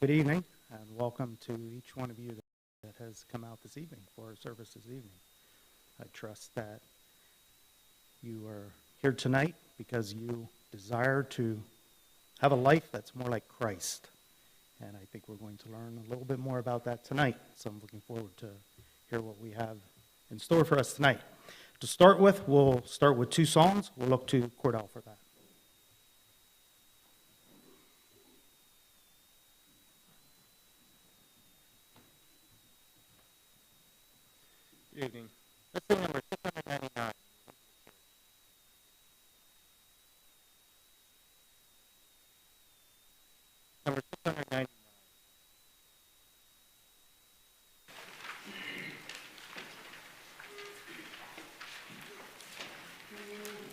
Good evening, and welcome to each one of you that has come out this evening for our service this evening. I trust that you are here tonight because you desire to have a life that's more like Christ. And I think we're going to learn a little bit more about that tonight. So I'm looking forward to hear what we have in store for us tonight. To start with, we'll start with two songs. We'll look to Cordell for that. Good evening. Let's sing number 699. Number 699. Communion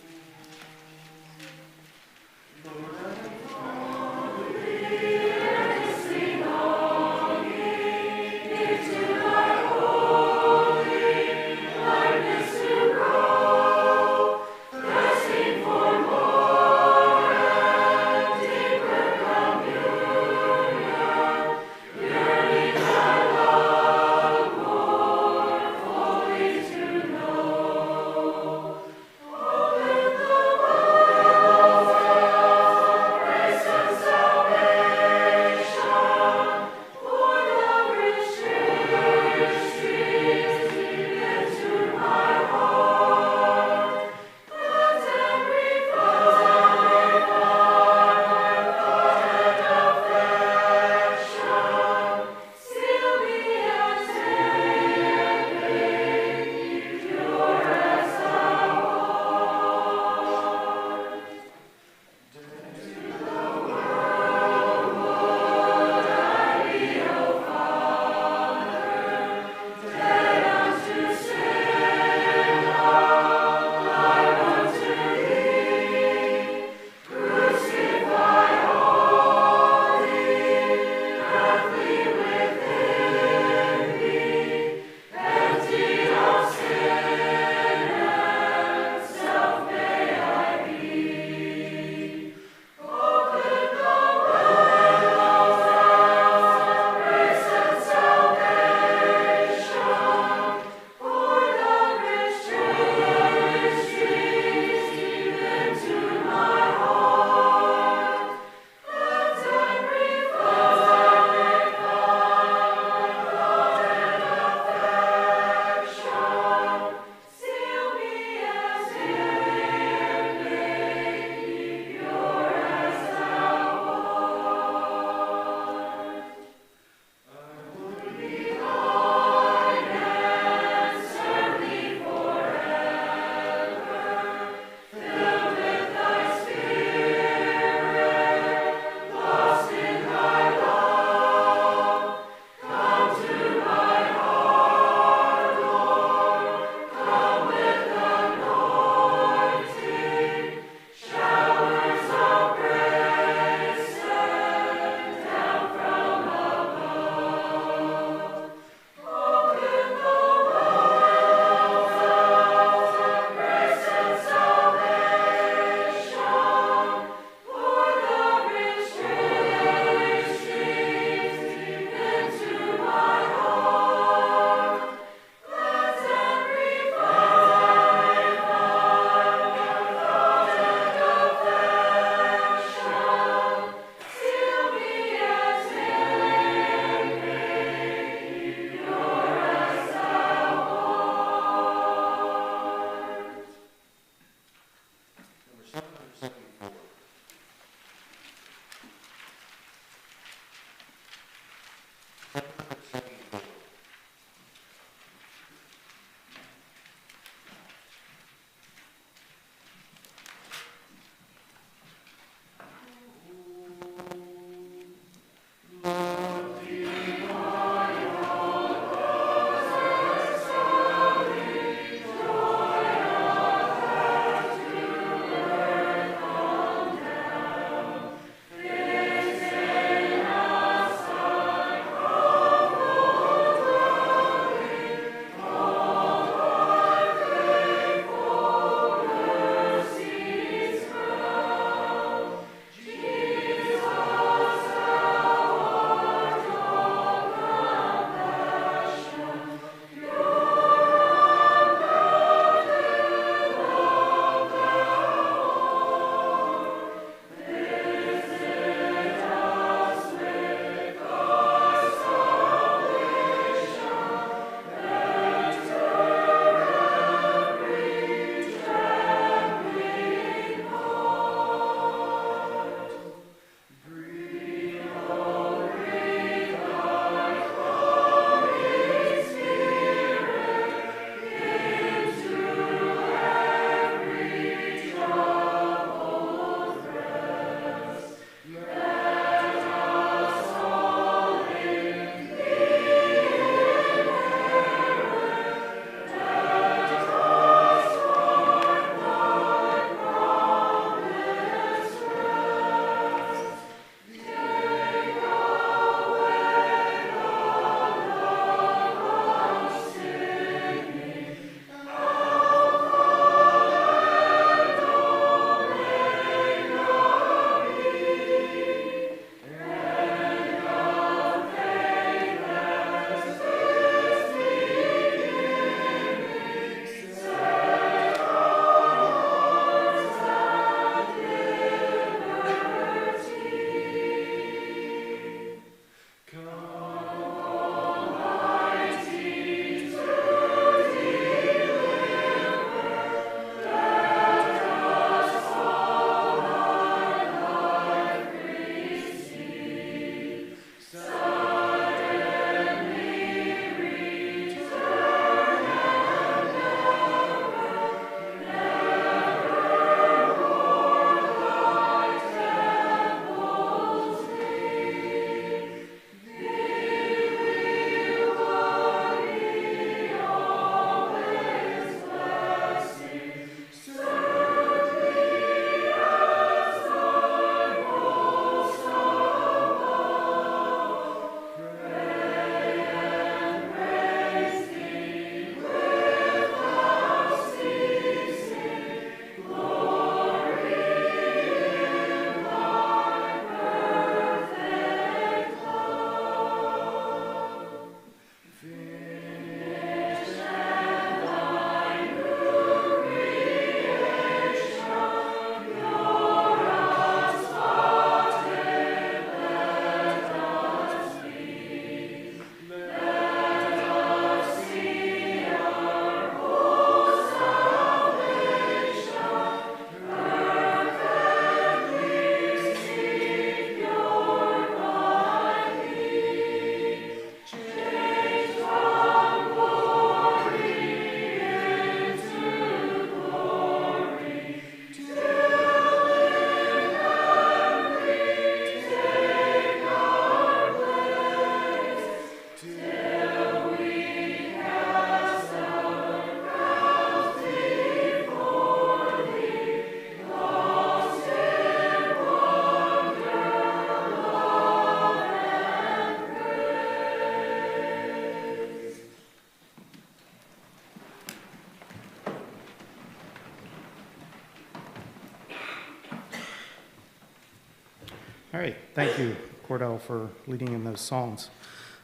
All right, thank you, Cordell, for leading in those songs.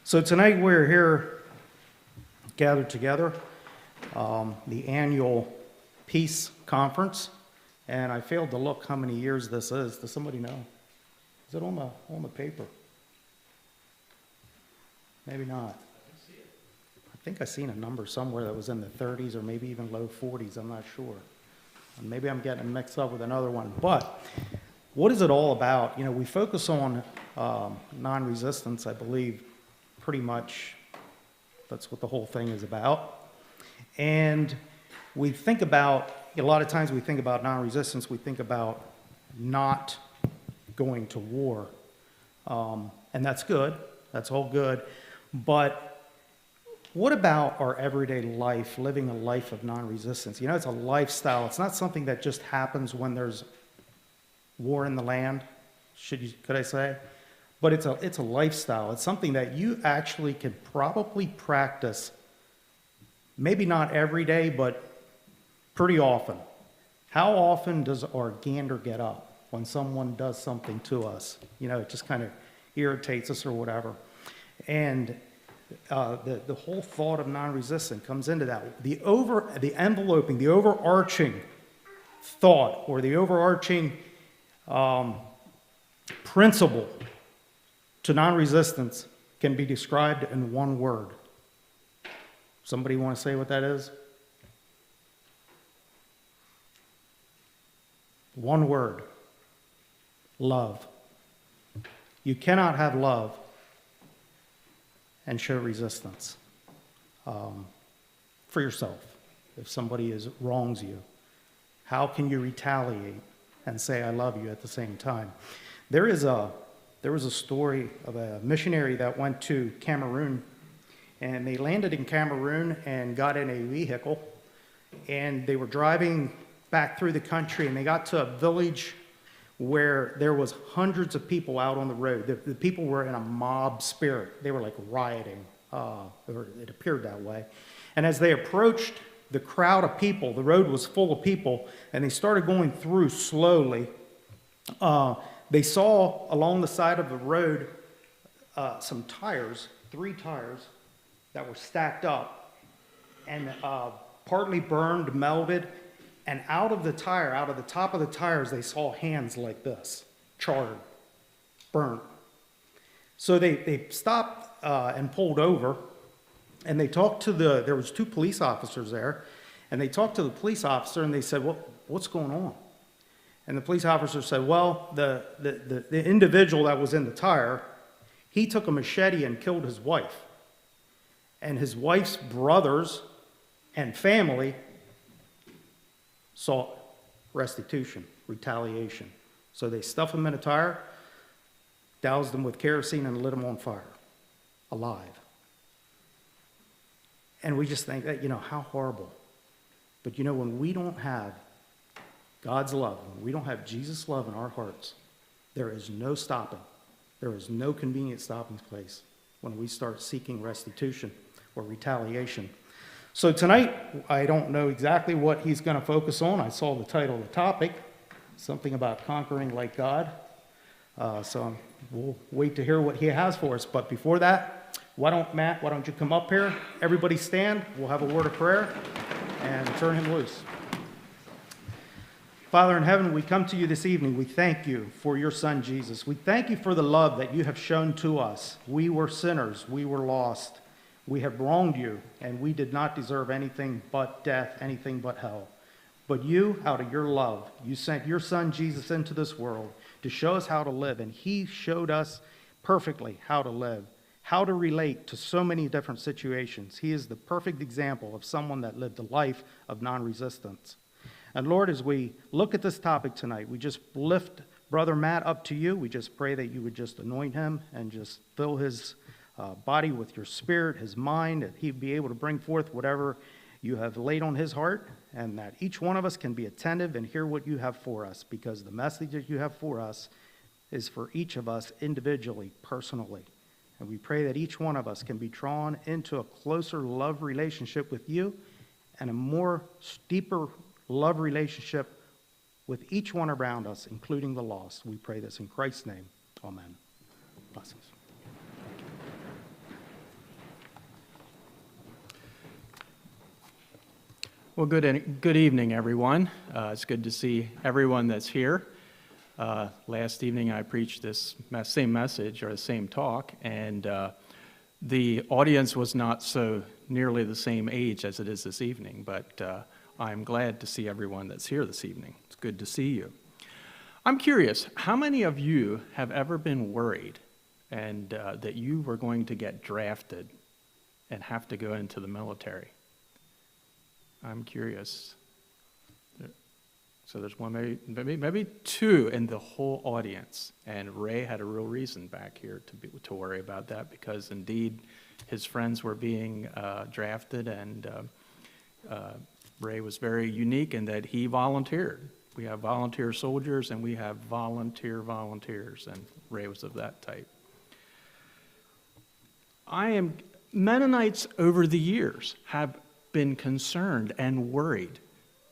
So tonight we're here gathered together, the annual Peace Conference, and I failed to look how many years this is. Does somebody know? Is it on the paper? Maybe not. I think I seen a number somewhere that was in the 30s or maybe even low 40s. I'm not sure. And maybe I'm getting mixed up with another one. But what is it all about? You know, we focus on non-resistance, I believe, pretty much. That's what the whole thing is about. And we think about, a lot of times we think about non-resistance, we think about not going to war. And that's good. That's all good. But what about our everyday life, living a life of non-resistance? You know, it's a lifestyle. It's not something that just happens when there's war in the land, could I say? But it's a lifestyle. It's something that you actually can probably practice, maybe not every day, but pretty often. How often does our gander get up when someone does something to us? You know, it just kind of irritates us or whatever. And the whole thought of non-resistant comes into that. The enveloping, the overarching thought or the overarching principle to non-resistance can be described in one word. Somebody want to say what that is? One word. Love. You cannot have love and show resistance for yourself. If somebody wrongs you, how can you retaliate and say, I love you at the same time? There was a story of a missionary that went to Cameroon, and they landed in Cameroon and got in a vehicle, and they were driving back through the country, and they got to a village where there was hundreds of people out on the road. The people were in a mob spirit. They were like rioting. It appeared that way. And as they approached the crowd of people, the road was full of people, and they started going through slowly. They saw along the side of the road some tires, 3 tires, that were stacked up and partly burned, melted. And out of the top of the tires, they saw hands like this, charred, burnt. So they stopped and pulled over, and they talked to there was 2 police officers there, and they talked to the police officer, and they said, what's going on? And the police officer said, well, the individual that was in the tire, he took a machete and killed his wife. And his wife's brothers and family sought restitution, retaliation. So they stuffed him in a tire, doused him with kerosene, and lit him on fire, alive. And we just think that, how horrible. But when we don't have God's love, when we don't have Jesus' love in our hearts, there is no stopping. There is no convenient stopping place when we start seeking restitution or retaliation. So tonight, I don't know exactly what he's going to focus on. I saw the title of the topic, something about conquering like God. So we'll wait to hear what he has for us. But before that, why don't you come up here? Everybody stand. We'll have a word of prayer and turn him loose. Father in heaven, we come to you this evening. We thank you for your son, Jesus. We thank you for the love that you have shown to us. We were sinners. We were lost. We have wronged you, and we did not deserve anything but death, anything but hell. But you, out of your love, you sent your son Jesus into this world to show us how to live, and he showed us perfectly how to live, how to relate to so many different situations. He is the perfect example of someone that lived a life of non-resistance. And Lord, as we look at this topic tonight, we just lift Brother Matt up to you. We just pray that you would just anoint him and just fill his body with your spirit, his mind, that he'd be able to bring forth whatever you have laid on his heart, and that each one of us can be attentive and hear what you have for us, because the message that you have for us is for each of us individually, personally. And we pray that each one of us can be drawn into a closer love relationship with you and a more deeper love relationship with each one around us, including the lost. We pray this in Christ's name. Amen. Blessings. Well, good evening, everyone. It's good to see everyone that's here. Last evening, I preached this same message or the same talk, and the audience was not so nearly the same age as it is this evening, but I'm glad to see everyone that's here this evening. It's good to see you. I'm curious, how many of you have ever been worried and that you were going to get drafted and have to go into the military? I'm curious. So there's one, maybe two in the whole audience. And Ray had a real reason back here to worry about that, because indeed his friends were being drafted, and Ray was very unique in that he volunteered. We have volunteer soldiers and we have volunteers, and Ray was of that type. Mennonites over the years have been concerned and worried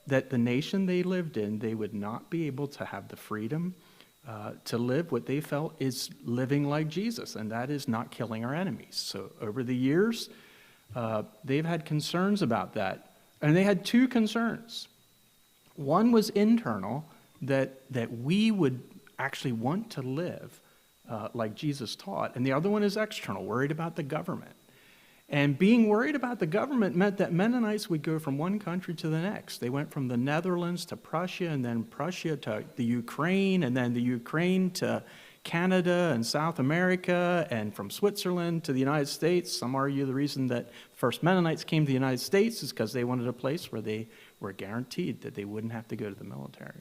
that the nation they lived in, they would not be able to have the freedom to live what they felt is living like Jesus, and that is not killing our enemies. So over the years, they've had concerns about that, and they had two concerns. One was internal, that we would actually want to live like Jesus taught, and the other one is external, worried about the government. And being worried about the government meant that Mennonites would go from one country to the next. They went from the Netherlands to Prussia, and then Prussia to the Ukraine, and then the Ukraine to Canada and South America, and from Switzerland to the United States. Some argue the reason that first Mennonites came to the United States is because they wanted a place where they were guaranteed that they wouldn't have to go to the military.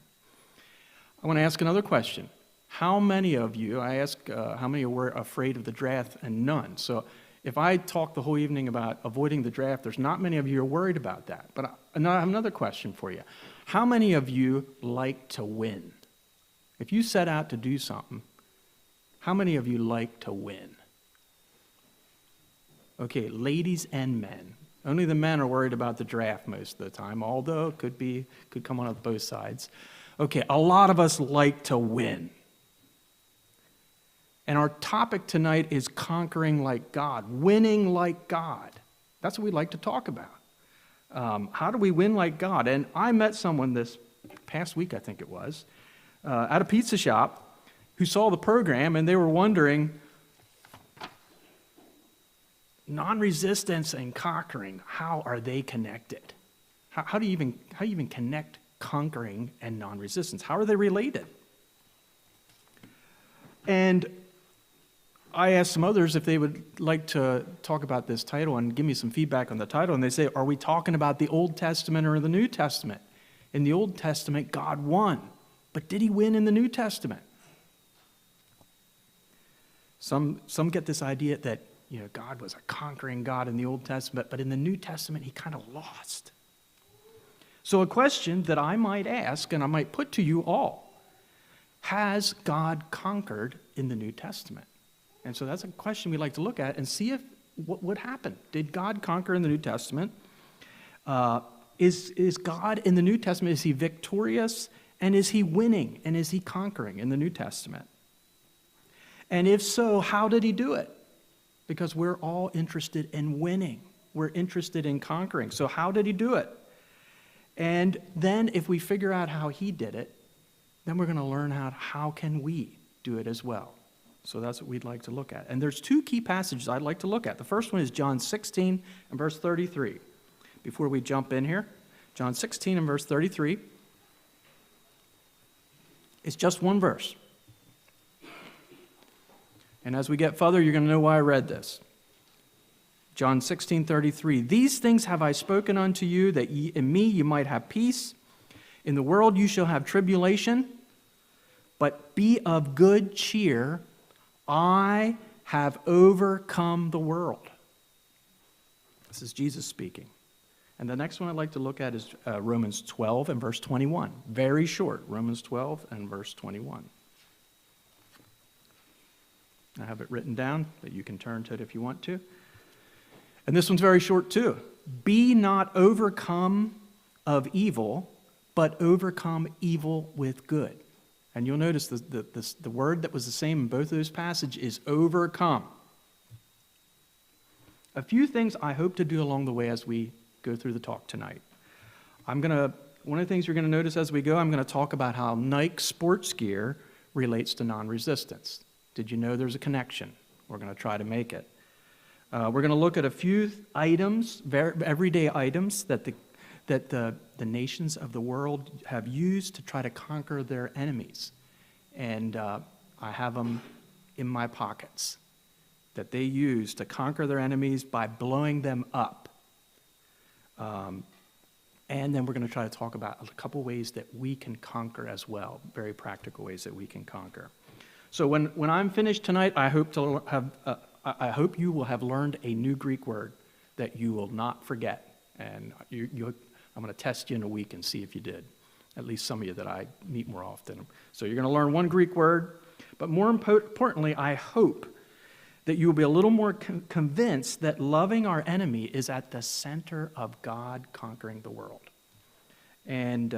I want to ask another question. How many of you, how many were afraid of the draft? And none. So if I talk the whole evening about avoiding the draft, there's not many of you who are worried about that. But I have another question for you. How many of you like to win? If you set out to do something, how many of you like to win? Okay, ladies and men. Only the men are worried about the draft most of the time, although it could come on both sides. Okay, a lot of us like to win. And our topic tonight is conquering like God, winning like God. That's what we'd like to talk about. How do we win like God? And I met someone this past week, I think it was, at a pizza shop who saw the program, and they were wondering, non-resistance and conquering, how are they connected? How do you even connect conquering and non-resistance? How are they related? And I asked some others if they would like to talk about this title and give me some feedback on the title, and they say, are we talking about the Old Testament or the New Testament? In the Old Testament, God won, but did he win in the New Testament? Some get this idea that God was a conquering God in the Old Testament, but in the New Testament, he kind of lost. So a question that I might ask, and I might put to you all, has God conquered in the New Testament? And so that's a question we'd like to look at and see what happened. Did God conquer in the New Testament? Is God in the New Testament, is he victorious? And is he winning? And is he conquering in the New Testament? And if so, how did he do it? Because we're all interested in winning. We're interested in conquering. So how did he do it? And then if we figure out how he did it, then we're going to learn how can we do it as well. So that's what we'd like to look at. And there's two key passages I'd like to look at. The first one is John 16 and verse 33. Before we jump in here, John 16 and verse 33. It's just one verse. And as we get further, you're going to know why I read this. John 16:33. These things have I spoken unto you, that in me you might have peace. In the world you shall have tribulation, but be of good cheer. I have overcome the world. This is Jesus speaking. And the next one I'd like to look at is Romans 12 and verse 21. Very short, Romans 12 and verse 21. I have it written down, but you can turn to it if you want to. And this one's very short too. Be not overcome of evil, but overcome evil with good. And you'll notice the word that was the same in both of those passages is overcome. A few things I hope to do along the way as we go through the talk tonight. One of the things you're going to notice as we go, I'm going to talk about how Nike sports gear relates to non-resistance. Did you know there's a connection? We're going to try to make it. We're going to look at a few items, everyday items that the nations of the world have used to try to conquer their enemies. And I have them in my pockets that they use to conquer their enemies by blowing them up. And then we're going to try to talk about a couple ways that we can conquer as well, very practical ways that we can conquer. So when I'm finished tonight, I hope you will have learned a new Greek word that you will not forget. And I'm going to test you in a week and see if you did. At least some of you that I meet more often. So you're going to learn one Greek word, but more importantly, I hope that you will be a little more convinced that loving our enemy is at the center of God conquering the world. And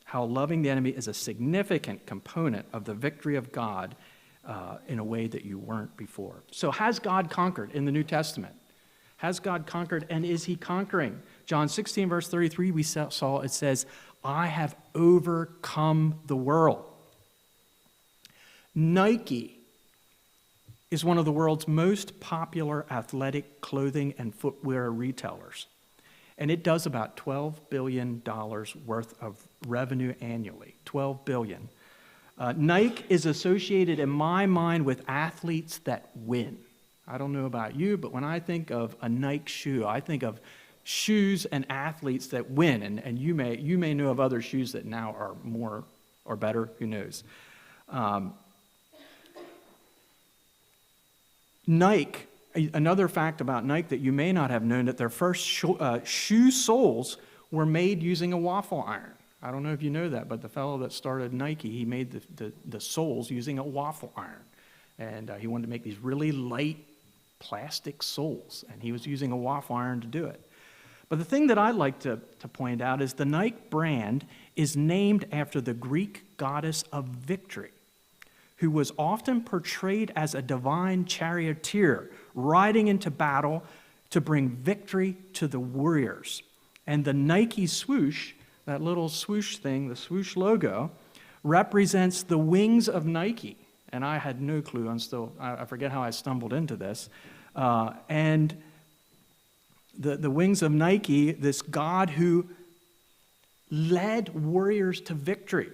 how loving the enemy is a significant component of the victory of God in a way that you weren't before. So has God conquered in the New Testament? Has God conquered, and is he conquering? John 16, verse 33, we saw it says, I have overcome the world. Nike is one of the world's most popular athletic clothing and footwear retailers. And it does about $12 billion worth of revenue annually. $12 billion. Nike is associated in my mind with athletes that win. I don't know about you, but when I think of a Nike shoe, I think of shoes and athletes that win. And you may know of other shoes that now are more or better, who knows. Nike, another fact about Nike that you may not have known, that their first shoe soles were made using a waffle iron. I don't know if you know that, but the fellow that started Nike, he made the soles using a waffle iron. And he wanted to make these really light plastic soles, and he was using a waffle iron to do it. But the thing that I like to point out is the Nike brand is named after the Greek goddess of victory, who was often portrayed as a divine charioteer riding into battle to bring victory to the warriors. And the Nike swoosh, that little swoosh thing, the swoosh logo, represents the wings of Nike. And I had no clue. I forget how I stumbled into this. And the wings of Nike, this god who led warriors to victory.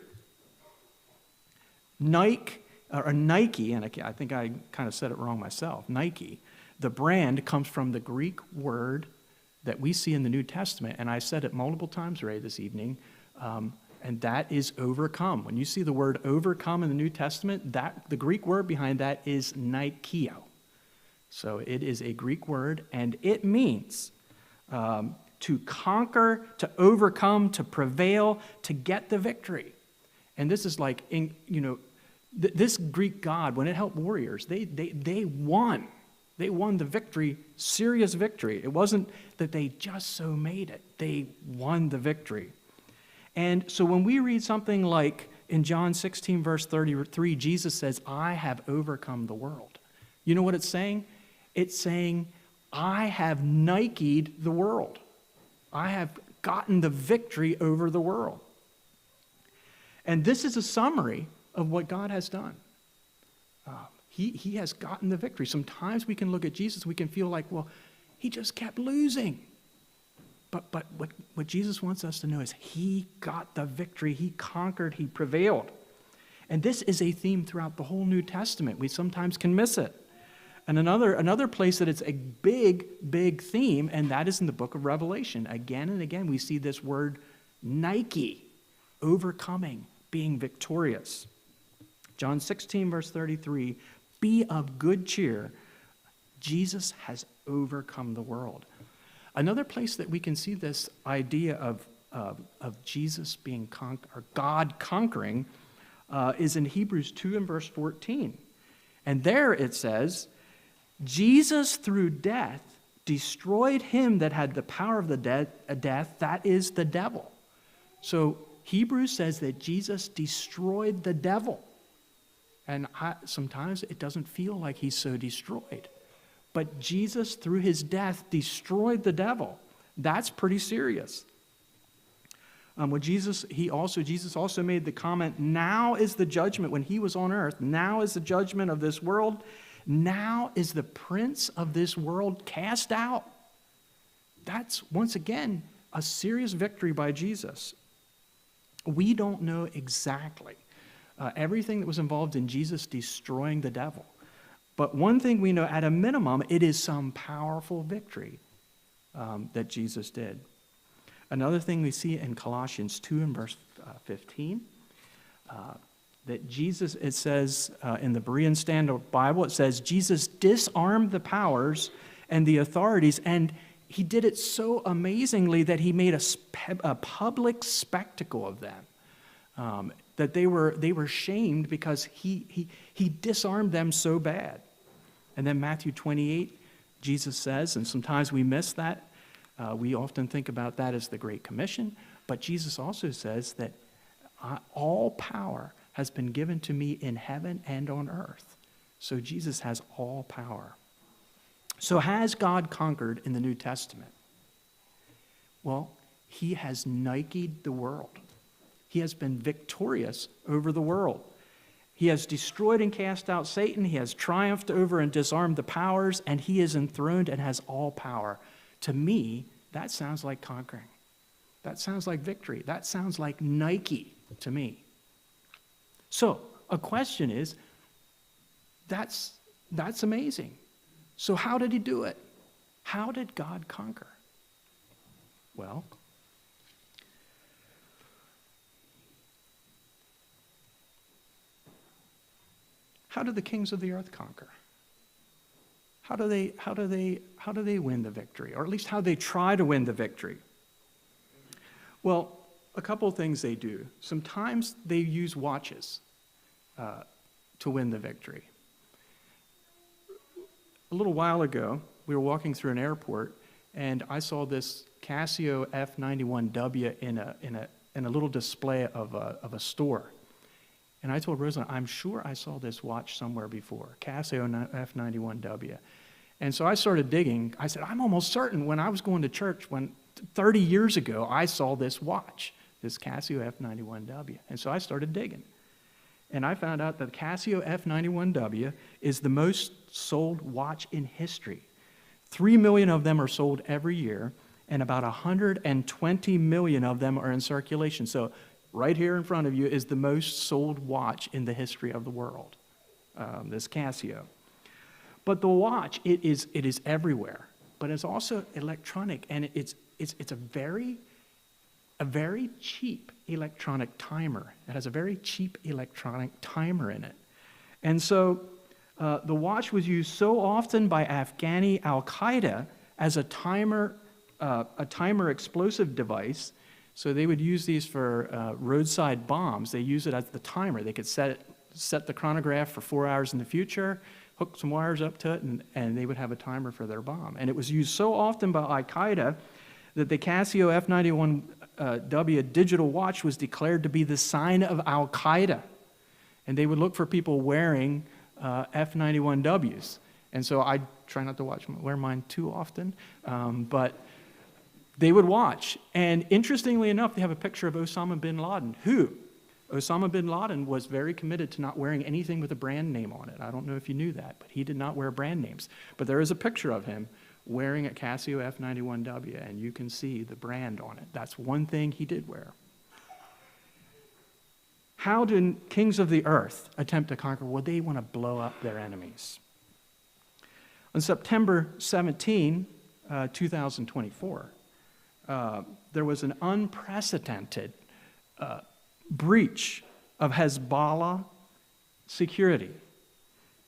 Nike, and I think I kind of said it wrong myself, Nike, the brand comes from the Greek word that we see in the New Testament, and I said it multiple times, Ray, this evening, and that is overcome. When you see the word overcome in the New Testament, the Greek word behind that is Nikeo. So it is a Greek word, and it means to conquer, to overcome, to prevail, to get the victory. And this is like, this Greek god, when it helped warriors, they won. They won the victory, serious victory. It wasn't that they just so made it. They won the victory. And so when we read something like in John 16, verse 33, Jesus says, I have overcome the world. You know what it's saying? It's saying, I have Nike'd the world. I have gotten the victory over the world. And this is a summary of what God has done. He has gotten the victory. Sometimes we can look at Jesus, we can feel like, well, he just kept losing. But what Jesus wants us to know is he got the victory. He conquered. He prevailed. And this is a theme throughout the whole New Testament. We sometimes can miss it. And another place that it's a big, big theme, and that is in the book of Revelation. Again and again, we see this word Nike, overcoming, being victorious. John 16, verse 33, be of good cheer. Jesus has overcome the world. Another place that we can see this idea of Jesus being or God conquering is in Hebrews 2 and verse 14. And there it says, Jesus through death destroyed him that had the power of the death, that is the devil. So Hebrews says that Jesus destroyed the devil. And sometimes it doesn't feel like he's so destroyed. But Jesus, through his death, destroyed the devil. That's pretty serious. Jesus also made the comment, now is the judgment, when he was on earth, now is the judgment of this world. Now is the prince of this world cast out. That's, once again, a serious victory by Jesus. We don't know exactly everything that was involved in Jesus destroying the devil. But one thing we know, at a minimum, it is some powerful victory that Jesus did. Another thing we see in Colossians 2 and verse 15, that Jesus, it says in the Berean Standard Bible, it says, Jesus disarmed the powers and the authorities, and he did it so amazingly that he made a public spectacle of them, that they were shamed because he disarmed them so bad. And then Matthew 28, Jesus says, and sometimes we miss that, we often think about that as the Great Commission, but Jesus also says that all power has been given to me in heaven and on earth. So Jesus has all power. So has God conquered in the New Testament? Well, he has Nike'd the world. He has been victorious over the world. He has destroyed and cast out Satan. He has triumphed over and disarmed the powers, and he is enthroned and has all power. To me, that sounds like conquering. That sounds like victory. That sounds like Nike to me. So, a question is, that's amazing. So how did he do it? How did God conquer? Well, how do the kings of the earth conquer? How do they win the victory? Or at least how they try to win the victory? Well, a couple of things they do. Sometimes they use watches to win the victory. A little while ago, we were walking through an airport, and I saw this Casio F91W in a little display of a store. And I told Rosalind, I'm sure I saw this watch somewhere before, Casio F91W. And so I started digging. I said, I'm almost certain when I was going to church 30 years ago, I saw this watch, this Casio F91W. And so I started digging. And I found out that the Casio F91W is the most sold watch in history. 3 million of them are sold every year, and about 120 million of them are in circulation. So right here in front of you is the most sold watch in the history of the world, this Casio. But the watch, it is everywhere, but it's also electronic, and it's a very cheap electronic timer. It has a very cheap electronic timer in it. And so the watch was used so often by Afghani Al-Qaeda as a timer explosive device. So they would use these for roadside bombs. They use it as the timer. They could set the chronograph for 4 hours in the future, hook some wires up to it, and they would have a timer for their bomb. And it was used so often by Al-Qaeda that the Casio F91W digital watch was declared to be the sign of Al-Qaeda. And they would look for people wearing F91Ws. And so I try not to wear mine too often, but they would watch. And interestingly enough, they have a picture of Osama bin Laden, Osama bin Laden was very committed to not wearing anything with a brand name on it. I don't know if you knew that, but he did not wear brand names. But there is a picture of him wearing a Casio F91W, and you can see the brand on it. That's one thing he did wear. How do kings of the earth attempt to conquer? Well, they want to blow up their enemies. On September 17, 2024, there was an unprecedented breach of Hezbollah security.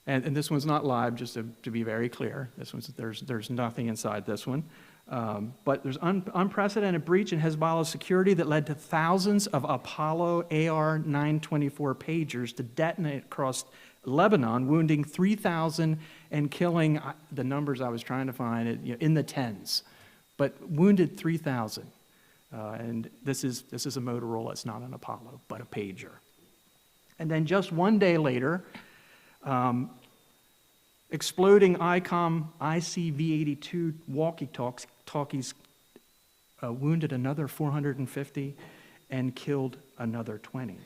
And this one's not live, just to be very clear. There's nothing inside this one. But there's unprecedented breach in Hezbollah's security that led to thousands of Apollo AR-924 pagers to detonate across Lebanon, wounding 3,000 and killing, the numbers I was trying to find, in the tens, but wounded 3,000. And this is a Motorola. It's not an Apollo, but a pager. And then just one day later, exploding ICOM ICV-82 walkie-talkies wounded another 450 and killed another 20.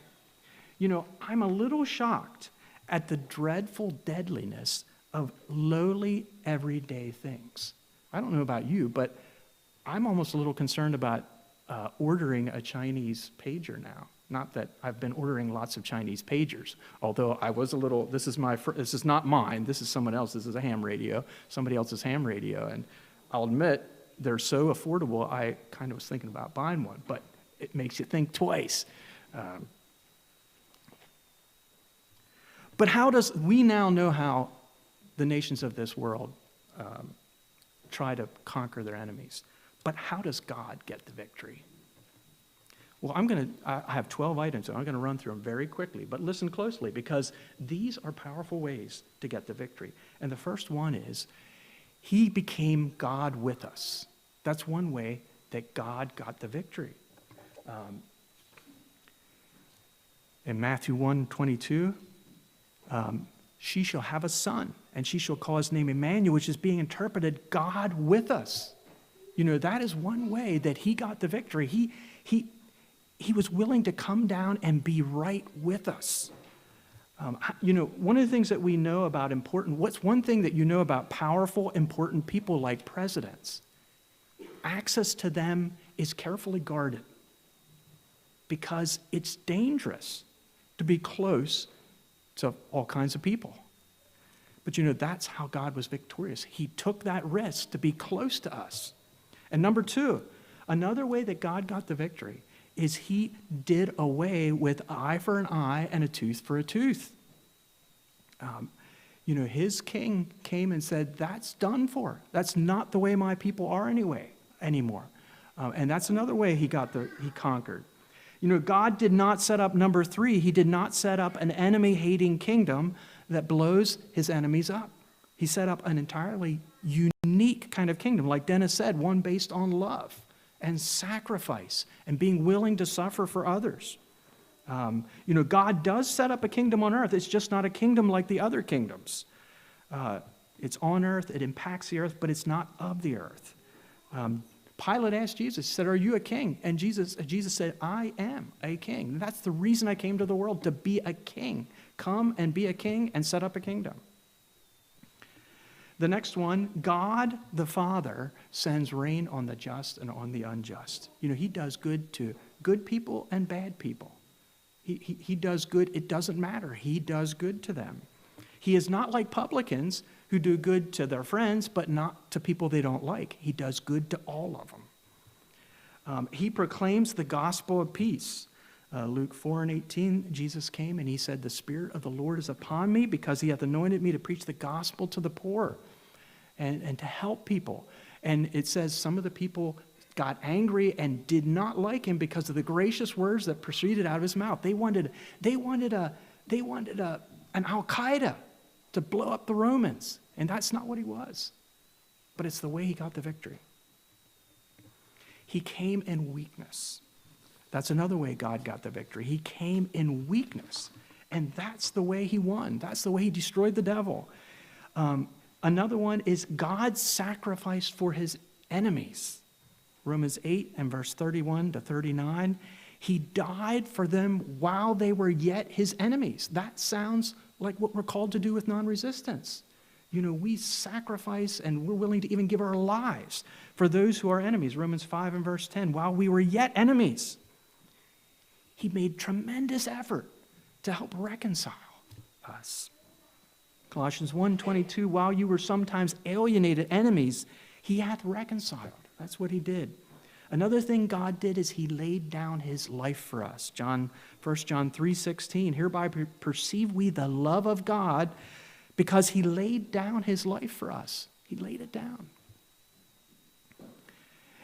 You know, I'm a little shocked at the dreadful deadliness of lowly, everyday things. I don't know about you, but I'm almost a little concerned about ordering a Chinese pager now. Not that I've been ordering lots of Chinese pagers, although I was a little, this is not mine, this is someone else, this is a ham radio, somebody else's ham radio, and I'll admit, they're so affordable, I kind of was thinking about buying one, but it makes you think twice. But we now know how the nations of this world try to conquer their enemies, but how does God get the victory? Well, I have 12 items, and I'm going to run through them very quickly, but listen closely, because these are powerful ways to get the victory. And the first one is, he became God with us. That's one way that God got the victory. In Matthew 1:22, she shall have a son, and she shall call his name Emmanuel, which is being interpreted, God with us. You know, that is one way that he got the victory. He was willing to come down and be right with us. You know, one of the things that we know about what's one thing that you know about powerful, important people like presidents? Access to them is carefully guarded because it's dangerous to be close to all kinds of people. But you know, that's how God was victorious. He took that risk to be close to us. And number two, another way that God got the victory is he did away with eye for an eye and a tooth for a tooth. You know, his king came and said, that's done for. That's not the way my people are anymore. And that's another way he conquered. You know, God did not set up, number three, he did not set up an enemy-hating kingdom that blows his enemies up. He set up an entirely unique kind of kingdom, like Dennis said, one based on love and sacrifice and being willing to suffer for others. You know, God does set up a kingdom on earth. It's just not a kingdom like the other kingdoms. It's on earth, it impacts the earth, but it's not of the earth. Pilate asked Jesus, he said, are you a king? And Jesus said, I am a king. And that's the reason I came to the world, to be a king. Come and be a king and set up a kingdom. The next one, God the Father sends rain on the just and on the unjust. You know, he does good to good people and bad people. He does good. It doesn't matter. He does good to them. He is not like publicans who do good to their friends, but not to people they don't like. He does good to all of them. He proclaims the gospel of peace. Luke 4:18, Jesus came and he said, the Spirit of the Lord is upon me because he hath anointed me to preach the gospel to the poor and to help people. And it says some of the people got angry and did not like him because of the gracious words that proceeded out of his mouth. They wanted an Al-Qaeda to blow up the Romans. And that's not what he was. But it's the way he got the victory. He came in weakness. That's another way God got the victory. He came in weakness. And that's the way he won. That's the way he destroyed the devil. Another one is God sacrificed for his enemies. Romans 8 and verse 31 to 39. He died for them while they were yet his enemies. That sounds like what we're called to do with non-resistance. You know, we sacrifice and we're willing to even give our lives for those who are enemies. Romans 5 and verse 10, while we were yet enemies, he made tremendous effort to help reconcile us. Colossians 1:22, while you were sometimes alienated enemies, he hath reconciled. That's what he did. Another thing God did is he laid down his life for us. 1 John 3:16, hereby perceive we the love of God because he laid down his life for us. He laid it down.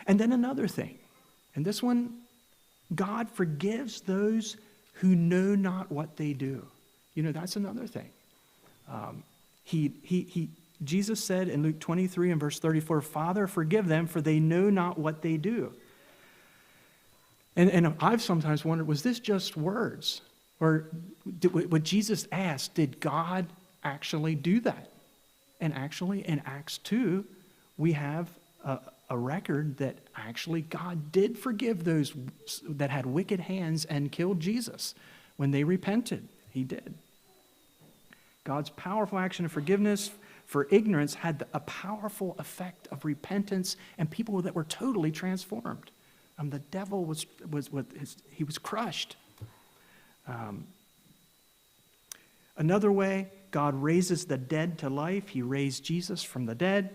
And then another thing, and this one, God forgives those who know not what they do. You know, that's another thing. Jesus said in Luke 23 and verse 34, Father, forgive them, for they know not what they do. And I've sometimes wondered, was this just words? Or what Jesus asked, did God actually do that? And actually, in Acts 2, we have a record that actually God did forgive those that had wicked hands and killed Jesus. When they repented, he did. God's powerful action of forgiveness for ignorance had a powerful effect of repentance and people that were totally transformed. The devil was crushed. Another way, God raises the dead to life. He raised Jesus from the dead,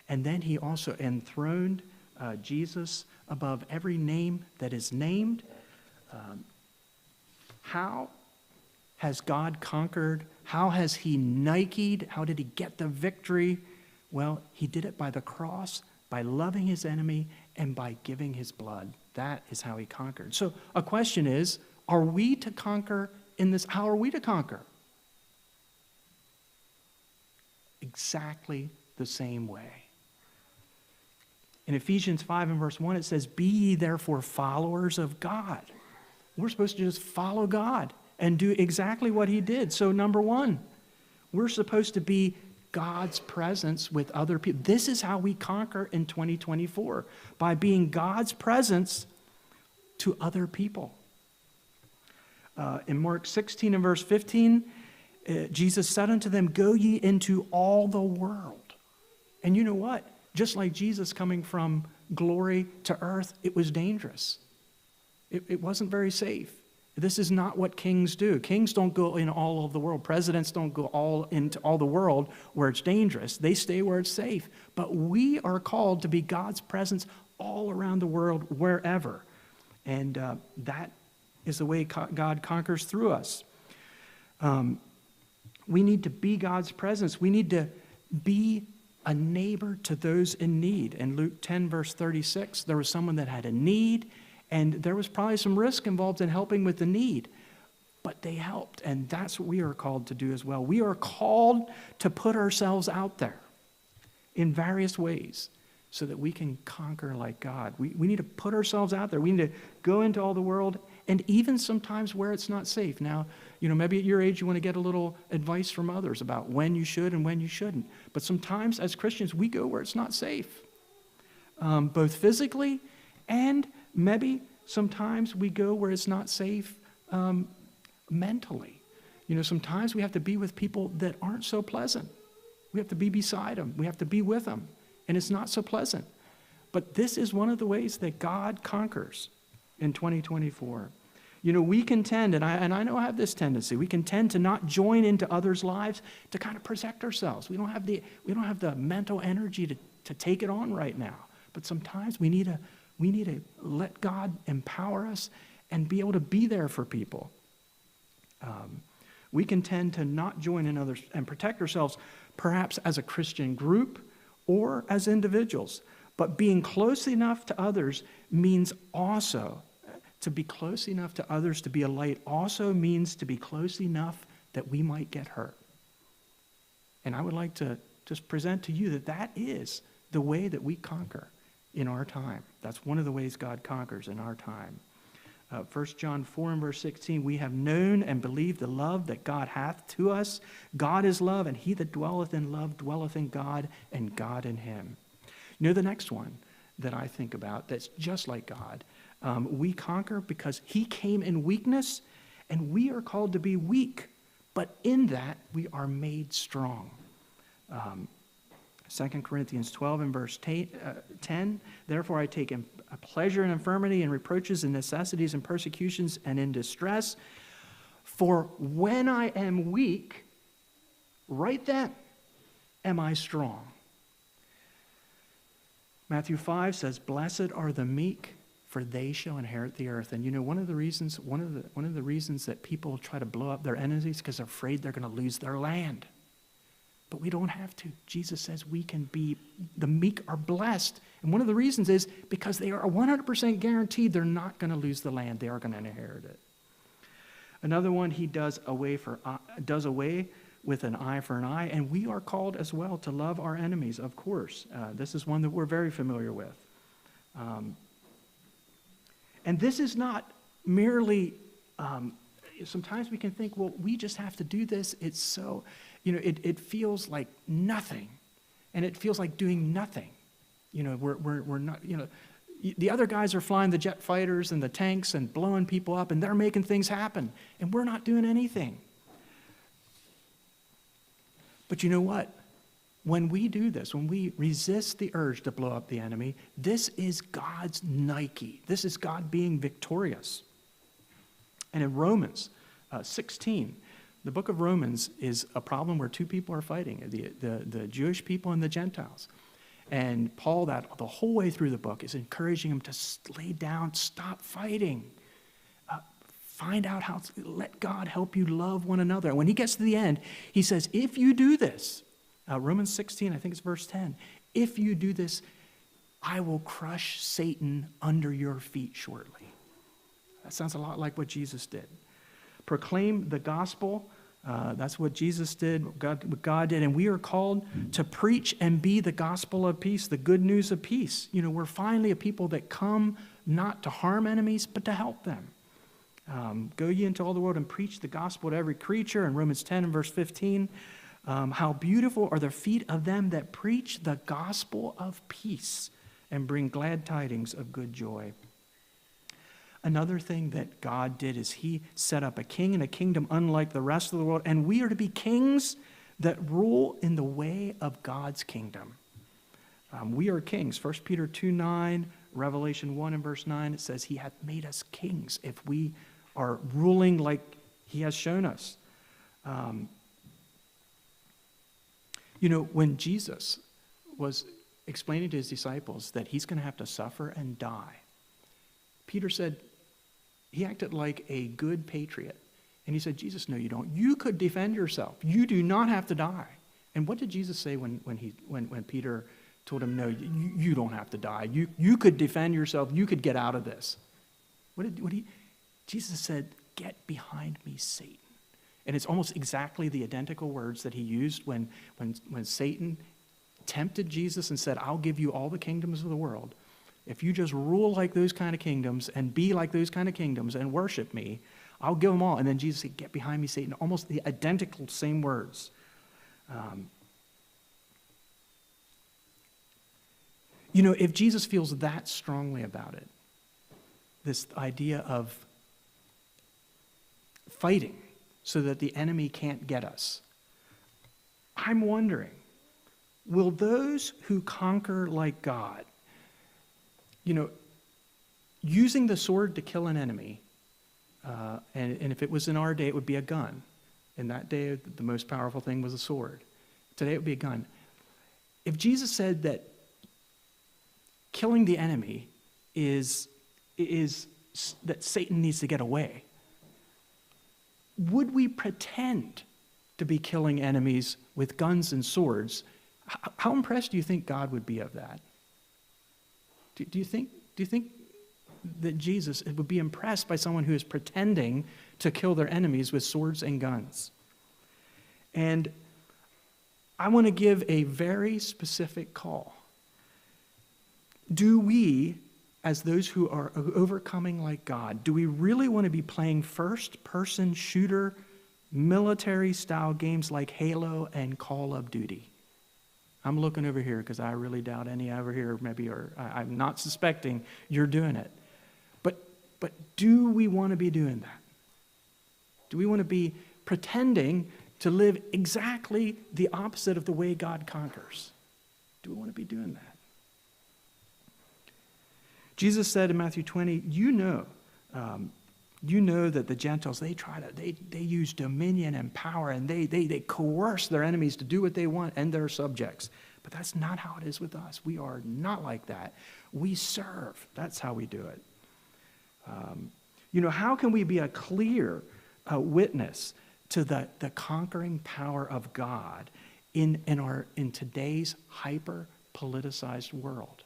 and then he also enthroned Jesus above every name that is named. How has God conquered? How has he Nike'd? How did he get the victory? Well, he did it by the cross, by loving his enemy, and by giving his blood. That is how he conquered. So a question is, are we to conquer in this? How are we to conquer? Exactly the same way. In Ephesians 5 and verse 1, it says, "Be ye therefore followers of God." We're supposed to just follow God and do exactly what he did. So number one, we're supposed to be God's presence with other people. This is how we conquer in 2024, by being God's presence to other people. In Mark 16 and verse 15, Jesus said unto them, "Go ye into all the world." And you know what? Just like Jesus coming from glory to earth, it was dangerous. It wasn't very safe. This is not what kings do. Kings don't go in all of the world. Presidents don't go all into all the world where it's dangerous. They stay where it's safe. But we are called to be God's presence all around the world, wherever. And that is the way God conquers through us. We need to be God's presence. We need to be a neighbor to those in need. In Luke 10, verse 36, there was someone that had a need, and there was probably some risk involved in helping with the need. But they helped, and that's what we are called to do as well. We are called to put ourselves out there in various ways so that we can conquer like God. We need to put ourselves out there. We need to go into all the world, and even sometimes where it's not safe. Now, maybe at your age you want to get a little advice from others about when you should and when you shouldn't. But sometimes as Christians we go where it's not safe, both physically and maybe sometimes we go where it's not safe mentally. Sometimes we have to be with people that aren't so pleasant. We have to be beside them. We have to be with them. And it's not so pleasant. But this is one of the ways that God conquers in 2024. We can tend, and I know I have this tendency, we can tend to not join into others' lives to kind of protect ourselves. We don't have the mental energy to take it on right now. But sometimes we need to let God empower us and be able to be there for people. We can tend to not join in others and protect ourselves, perhaps as a Christian group or as individuals. But being close enough to others means also, to be close enough to others to be a light also means to be close enough that we might get hurt. And I would like to just present to you that is the way that we conquer in our time. That's one of the ways God conquers in our time. 1 John 4 and verse 16, "We have known and believed the love that God hath to us. God is love, and he that dwelleth in love dwelleth in God, and God in him." The next one that I think about that's just like God. We conquer because he came in weakness, and we are called to be weak, but in that we are made strong. 2 Corinthians 12 and verse 10, "Therefore I take a pleasure in infirmity and reproaches and necessities and persecutions and in distress. For when I am weak, right then am I strong." Matthew 5 says, "Blessed are the meek, for they shall inherit the earth." And one of the reasons that people try to blow up their enemies is because they're afraid they're going to lose their land. But we don't have to. Jesus says the meek are blessed. And one of the reasons is because they are 100% guaranteed they're not going to lose the land. They are going to inherit it. Another one, he does away with an eye for an eye. And we are called as well to love our enemies, of course. This is one that we're very familiar with. And this is not merely, sometimes we can think, well, we just have to do this. It's so, it feels like nothing. And it feels like doing nothing. We're not, the other guys are flying the jet fighters and the tanks and blowing people up, and they're making things happen. And we're not doing anything. But you know what? When we do this, when we resist the urge to blow up the enemy, this is God's Nike. This is God being victorious. And in Romans 16, the book of Romans is a problem where two people are fighting, the Jewish people and the Gentiles. And Paul, the whole way through the book, is encouraging them to lay down, stop fighting. Find out let God help you love one another. And when he gets to the end, he says, if you do this, Romans 16, I think it's verse 10, if you do this, I will crush Satan under your feet shortly. That sounds a lot like what Jesus did. Proclaim the gospel. That's what Jesus did, what God did. And we are called to preach and be the gospel of peace, the good news of peace. We're finally a people that come not to harm enemies, but to help them. Go ye into all the world and preach the gospel to every creature. In Romans 10 and verse 15, how beautiful are the feet of them that preach the gospel of peace and bring glad tidings of good joy. Another thing that God did is he set up a king and a kingdom unlike the rest of the world, and we are to be kings that rule in the way of God's kingdom. We are kings. 1 Peter 2:9, Revelation 1 and verse 9, it says he hath made us kings if we are ruling like he has shown us. When Jesus was explaining to his disciples that he's going to have to suffer and die, Peter said, he acted like a good patriot. And he said, Jesus, no, you don't. You could defend yourself. You do not have to die. And what did Jesus say when Peter told him, no, you don't have to die. You could defend yourself. You could get out of this. Jesus said, get behind me, Satan. And it's almost exactly the identical words that he used when Satan tempted Jesus and said, I'll give you all the kingdoms of the world. If you just rule like those kind of kingdoms and be like those kind of kingdoms and worship me, I'll give them all. And then Jesus said, get behind me, Satan. Almost the identical same words. If Jesus feels that strongly about it, this idea of fighting so that the enemy can't get us, I'm wondering, will those who conquer like God, using the sword to kill an enemy, and if it was in our day, it would be a gun. In that day, the most powerful thing was a sword. Today, it would be a gun. If Jesus said that killing the enemy is that Satan needs to get away, would we pretend to be killing enemies with guns and swords? How impressed do you think God would be of that? Do you think that Jesus would be impressed by someone who is pretending to kill their enemies with swords and guns? And I want to give a very specific call. Do we, as those who are overcoming like God, do we really want to be playing first-person shooter, military-style games like Halo and Call of Duty? I'm looking over here because I really doubt any over here maybe, or I'm not suspecting you're doing it. But do we want to be doing that? Do we want to be pretending to live exactly the opposite of the way God conquers? Do we want to be doing that? Jesus said in Matthew 20, you know that the Gentiles, they use dominion and power, and they coerce their enemies to do what they want and their subjects. But that's not how it is with us. We are not like that. We serve. That's how we do it. How can we be a clear witness to the conquering power of God in today's hyper-politicized world?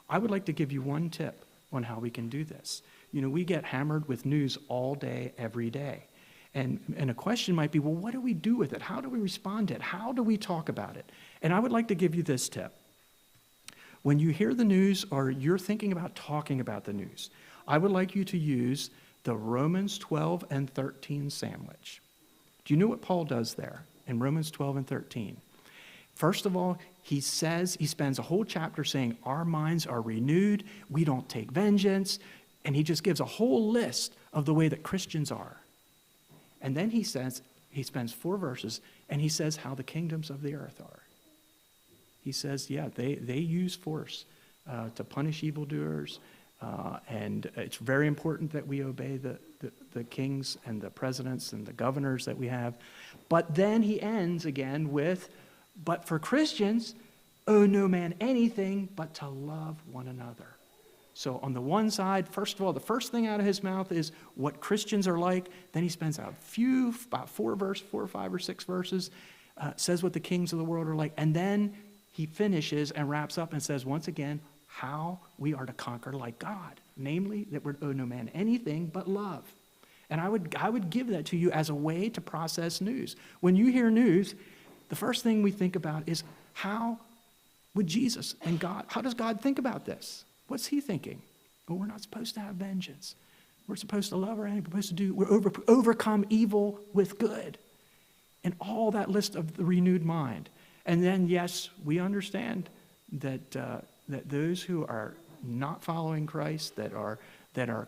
I would like to give you one tip on how we can do this. We get hammered with news all day, every day. And a question might be, well, what do we do with it? How do we respond to it? How do we talk about it? And I would like to give you this tip. When you hear the news or you're thinking about talking about the news, I would like you to use the Romans 12 and 13 sandwich. Do you know what Paul does there in Romans 12 and 13? First of all, he spends a whole chapter saying our minds are renewed, we don't take vengeance, and he just gives a whole list of the way that Christians are. And then he spends 4 verses, and he says how the kingdoms of the earth are. He says, yeah, they use force to punish evildoers, and it's very important that we obey the kings and the presidents and the governors that we have. But then he ends again with, but for Christians, owe no man anything but to love one another. So on the one side, first of all, the first thing out of his mouth is what Christians are like. Then he spends about 4 or 5 or 6 verses, says what the kings of the world are like. And then he finishes and wraps up and says, once again, how we are to conquer like God. Namely, that we owe no man anything but love. And I would give that to you as a way to process news. When you hear news, the first thing we think about is how would Jesus and God, how does God think about this? What's he thinking? Well, we're not supposed to have vengeance. We're supposed to love our enemy. We're supposed to overcome evil with good. And all that list of the renewed mind. And then, yes, we understand that those who are not following Christ, that are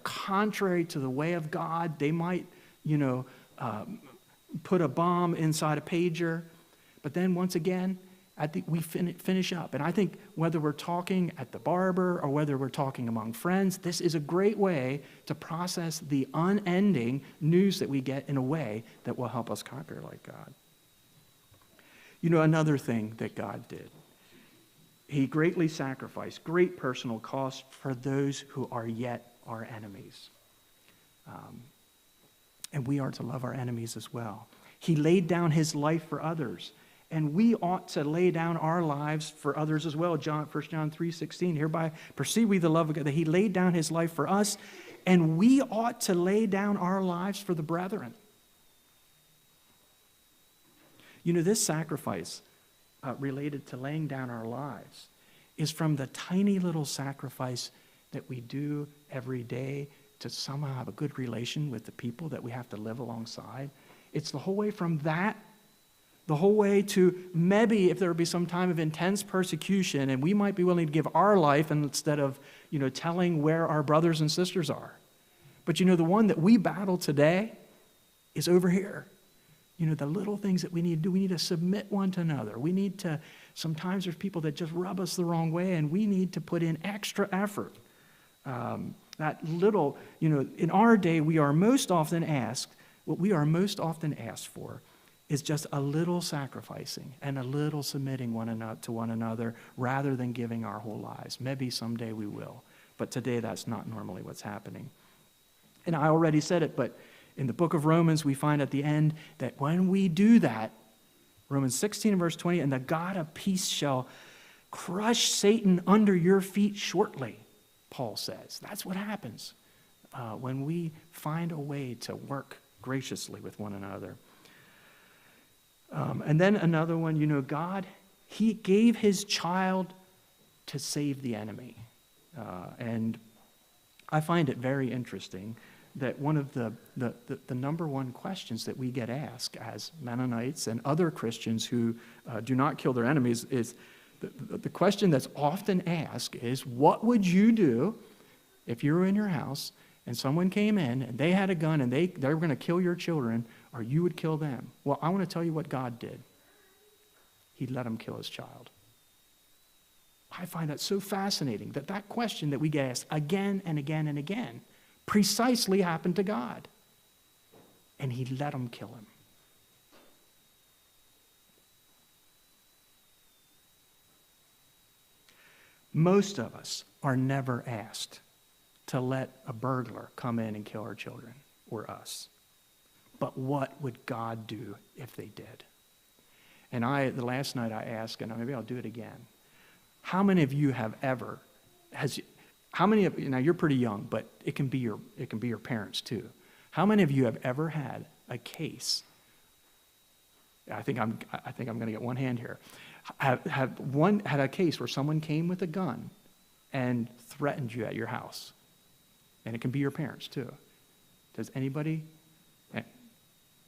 contrary to the way of God, they might, put a bomb inside a pager. But then once again, I think we finish up. And I think whether we're talking at the barber or whether we're talking among friends, this is a great way to process the unending news that we get in a way that will help us conquer like God. Another thing that God did, he greatly sacrificed, great personal cost for those who are yet our enemies. And we are to love our enemies as well. He laid down his life for others. And we ought to lay down our lives for others as well. 1 John 3:16, hereby perceive we the love of God, that he laid down his life for us, and we ought to lay down our lives for the brethren. This sacrifice related to laying down our lives is from the tiny little sacrifice that we do every day to somehow have a good relation with the people that we have to live alongside. It's the whole way from that, the whole way to maybe if there would be some time of intense persecution and we might be willing to give our life instead of, telling where our brothers and sisters are. But the one that we battle today is over here. The little things that we need to do, we need to submit one to another. We need to, sometimes there's people that just rub us the wrong way and we need to put in extra effort. That little, in our day, what we are most often asked for is just a little sacrificing and a little submitting to one another rather than giving our whole lives. Maybe someday we will, but today that's not normally what's happening. And I already said it, but in the book of Romans, we find at the end that when we do that, Romans 16 verse 20, and the God of peace shall crush Satan under your feet shortly, Paul says. That's what happens when we find a way to work graciously with one another. And then another one, God, he gave his child to save the enemy. And I find it very interesting that one of the number one questions that we get asked as Mennonites and other Christians who do not kill their enemies is, the question that's often asked is, what would you do if you were in your house and someone came in and they had a gun and they were going to kill your children, or you would kill them? Well, I want to tell you what God did. He let him kill his child. I find that so fascinating that question that we get asked again and again and again precisely happened to God. And he let him kill him. Most of us are never asked to let a burglar come in and kill our children or us. But what would God do if they did? And the last night I asked, and maybe I'll do it again, how many of you have ever, now you're pretty young, but it can be your parents too. How many of you have ever had a case? I think I'm going to get one hand here. Had a case where someone came with a gun and threatened you at your house? And it can be your parents, too. Does anybody?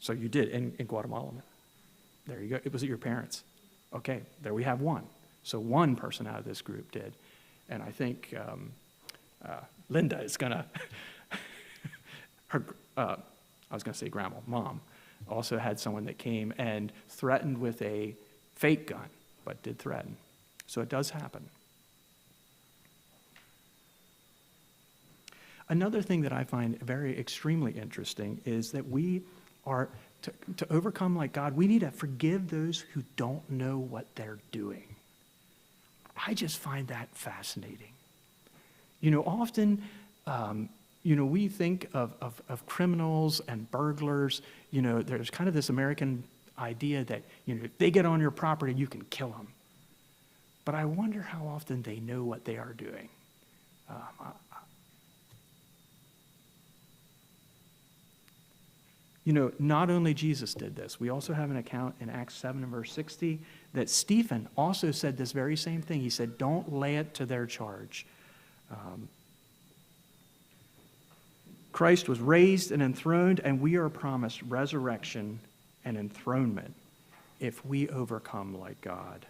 So you did in Guatemala. There you go. Was it your parents? Okay, there we have one. So one person out of this group did. And I think Linda is going to, I was going to say grandma, mom, also had someone that came and threatened with a fake gun, but did threaten. So it does happen. Another thing that I find very extremely interesting is that we are, to overcome like God, we need to forgive those who don't know what they're doing. I just find that fascinating. Often, we think of criminals and burglars. There's kind of this American idea that, if they get on your property, you can kill them. But I wonder how often they know what they are doing. Not only Jesus did this, we also have an account in Acts 7 and verse 60 that Stephen also said this very same thing. He said, don't lay it to their charge. Christ was raised and enthroned, and we are promised resurrection and enthronement if we overcome like God.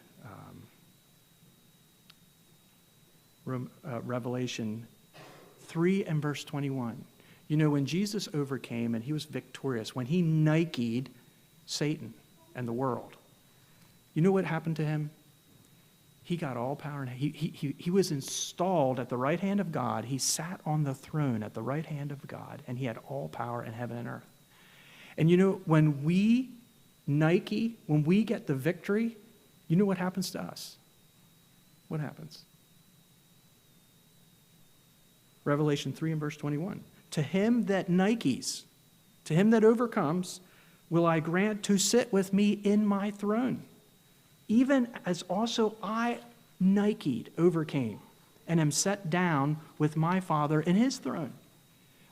Revelation 3 and verse 21. When Jesus overcame and he was victorious, when he Nike'd Satan and the world, you know what happened to him? He got all power, and he was installed at the right hand of God. He sat on the throne at the right hand of God, and he had all power in heaven and earth. And when we Nike, when we get the victory, you know what happens to us? What happens? Revelation 3 and verse 21. To him that Nikes, to him that overcomes, will I grant to sit with me in my throne, even as also I Nike'd, overcame, and am set down with my Father in his throne.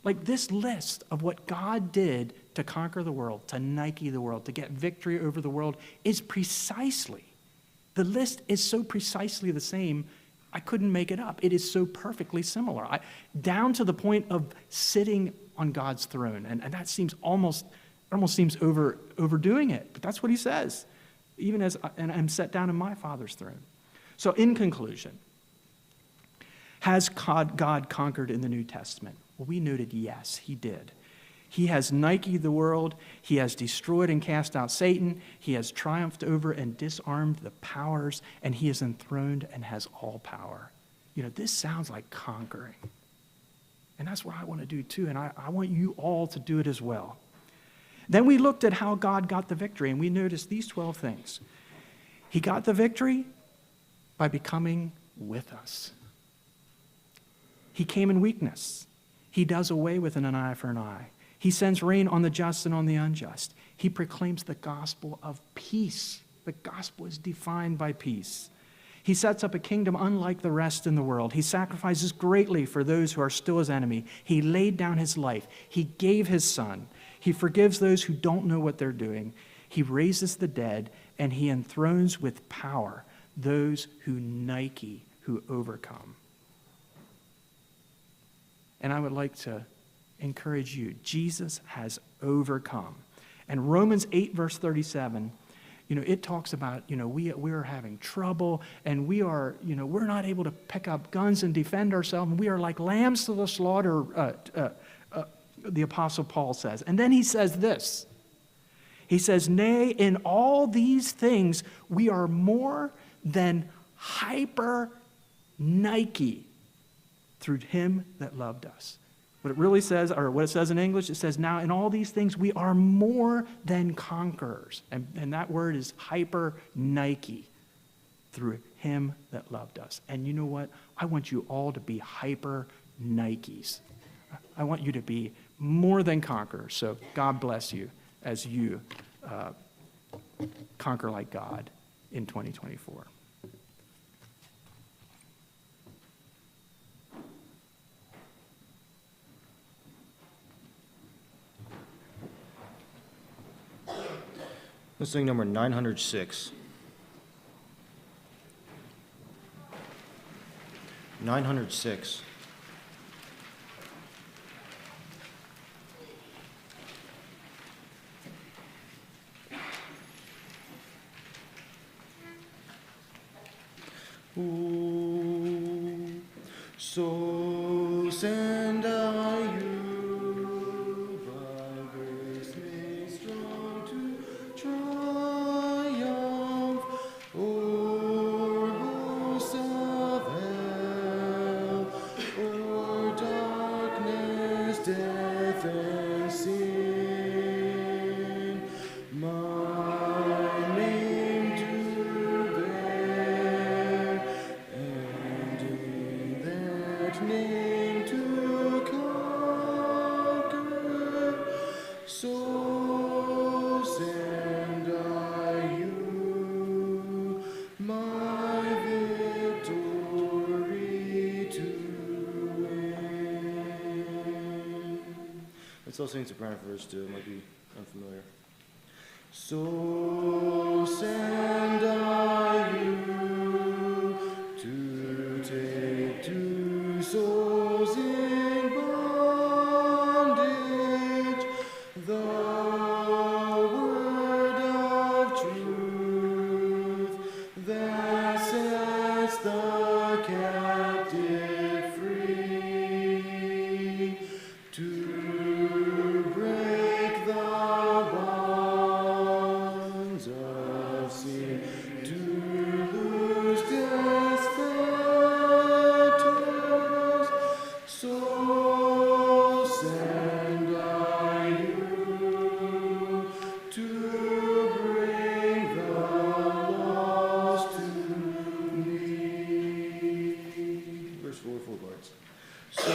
Like this list of what God did to conquer the world, to Nike the world, to get victory over the world, is precisely, the list is so precisely the same, I couldn't make it up. It is so perfectly similar, down to the point of sitting on God's throne. And that seems almost seems overdoing it. But that's what he says. Even as I'm set down in my Father's throne. So in conclusion, has God conquered in the New Testament? Well, we noted yes, he did. He has Nike'd the world. He has destroyed and cast out Satan. He has triumphed over and disarmed the powers, and he is enthroned and has all power. This sounds like conquering. And that's what I want to do too, and I want you all to do it as well. Then we looked at how God got the victory, and we noticed these 12 things. He got the victory by becoming with us. He came in weakness. He does away with an eye for an eye. He sends rain on the just and on the unjust. He proclaims the gospel of peace. The gospel is defined by peace. He sets up a kingdom unlike the rest in the world. He sacrifices greatly for those who are still his enemy. He laid down his life. He gave his son. He forgives those who don't know what they're doing. He raises the dead, and he enthrones with power those who Nike, who overcome. And I would like to encourage you. Jesus has overcome. And Romans 8, verse 37, it talks about, we are having trouble, and we are, we're not able to pick up guns and defend ourselves, and we are like lambs to the slaughter, the Apostle Paul says. And then he says this. He says, nay, in all these things, we are more than hyper Nike through him that loved us. What it really says, or what it says in English, it says, now in all these things we are more than conquerors. And that word is hyper Nike, through him that loved us. And you know what? I want you all to be hyper Nikes. I want you to be more than conquerors. So God bless you as you conquer like God in 2024. Listening number 906. 906. So send I you by grace made strong to triumph o'er hosts of hell, o'er darkness, death, and sin. My name to bear, and in that name to conquer. So send I you my victory to win. Let's all sing soprano verse 2. It might be unfamiliar. So send I you to take two souls in bondage, the word of truth that sets the captive free, to break the bonds of sin, to loose death's fetters. So send I you to bring the lost to me. Verse 4, 4 parts. So